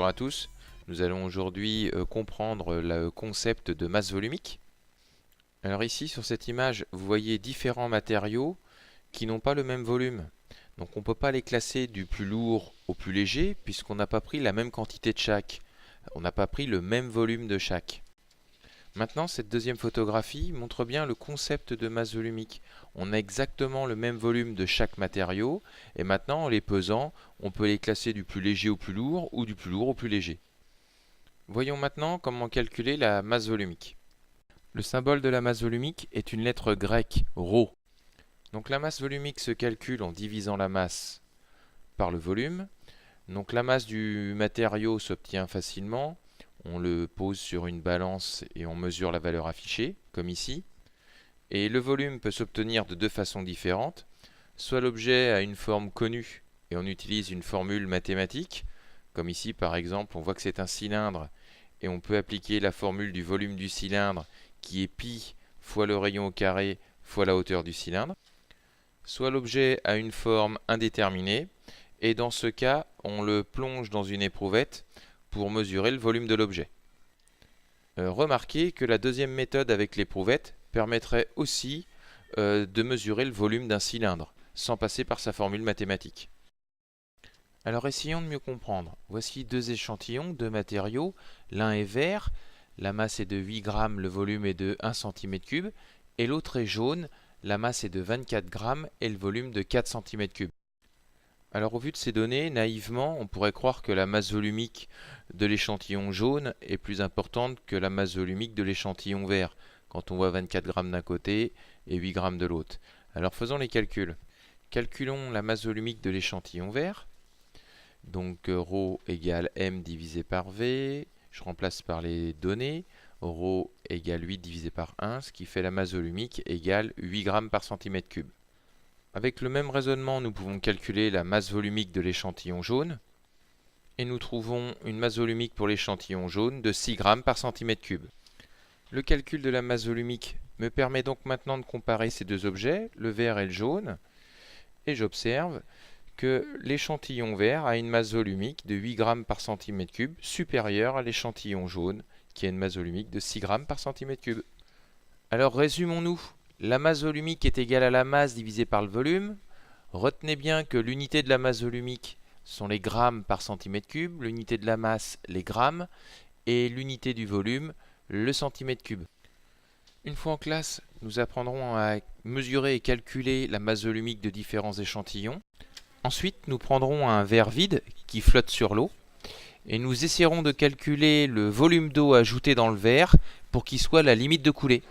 Bonjour à tous, nous allons aujourd'hui comprendre le concept de masse volumique. Alors ici sur cette image vous voyez différents matériaux qui n'ont pas le même volume. Donc on ne peut pas les classer du plus lourd au plus léger puisqu'on n'a pas pris la même quantité de chaque. On n'a pas pris le même volume de chaque. Maintenant cette deuxième photographie montre bien le concept de masse volumique. On a exactement le même volume de chaque matériau et maintenant en les pesant on peut les classer du plus léger au plus lourd ou du plus lourd au plus léger. Voyons maintenant comment calculer la masse volumique. Le symbole de la masse volumique est une lettre grecque, ρ. Donc la masse volumique se calcule en divisant la masse par le volume. Donc la masse du matériau s'obtient facilement. On le pose sur une balance et on mesure la valeur affichée, comme ici. Et le volume peut s'obtenir de deux façons différentes. Soit l'objet a une forme connue et on utilise une formule mathématique, comme ici par exemple on voit que c'est un cylindre et on peut appliquer la formule du volume du cylindre qui est pi fois le rayon au carré fois la hauteur du cylindre. Soit l'objet a une forme indéterminée et dans ce cas on le plonge dans une éprouvette pour mesurer le volume de l'objet. Remarquez que la deuxième méthode avec l'éprouvette permettrait aussi de mesurer le volume d'un cylindre sans passer par sa formule mathématique. Alors essayons de mieux comprendre. Voici deux échantillons, deux matériaux. L'un est vert, la masse est de 8 grammes, le volume est de 1 cm3. Et l'autre est jaune, la masse est de 24 grammes et le volume de 4 cm3. Alors au vu de ces données, naïvement, on pourrait croire que la masse volumique de l'échantillon jaune est plus importante que la masse volumique de l'échantillon vert, quand on voit 24 grammes d'un côté et 8 grammes de l'autre. Alors faisons les calculs. Calculons la masse volumique de l'échantillon vert. Donc ρ égale m divisé par v, je remplace par les données, ρ égale 8 divisé par 1, ce qui fait la masse volumique égale 8 grammes par centimètre cube. Avec le même raisonnement, nous pouvons calculer la masse volumique de l'échantillon jaune, et nous trouvons une masse volumique pour l'échantillon jaune de 6 grammes par centimètre cube. Le calcul de la masse volumique me permet donc maintenant de comparer ces deux objets, le vert et le jaune, et j'observe que l'échantillon vert a une masse volumique de 8 grammes par centimètre cube supérieure à l'échantillon jaune qui a une masse volumique de 6 grammes par centimètre cube. Alors résumons-nous, la masse volumique est égale à la masse divisée par le volume. Retenez bien que l'unité de la masse volumique sont les grammes par centimètre cube, l'unité de la masse les grammes et l'unité du volume le centimètre cube. Une fois en classe, nous apprendrons à mesurer et calculer la masse volumique de différents échantillons. Ensuite, nous prendrons un verre vide qui flotte sur l'eau et nous essaierons de calculer le volume d'eau ajouté dans le verre pour qu'il soit la limite de coulée.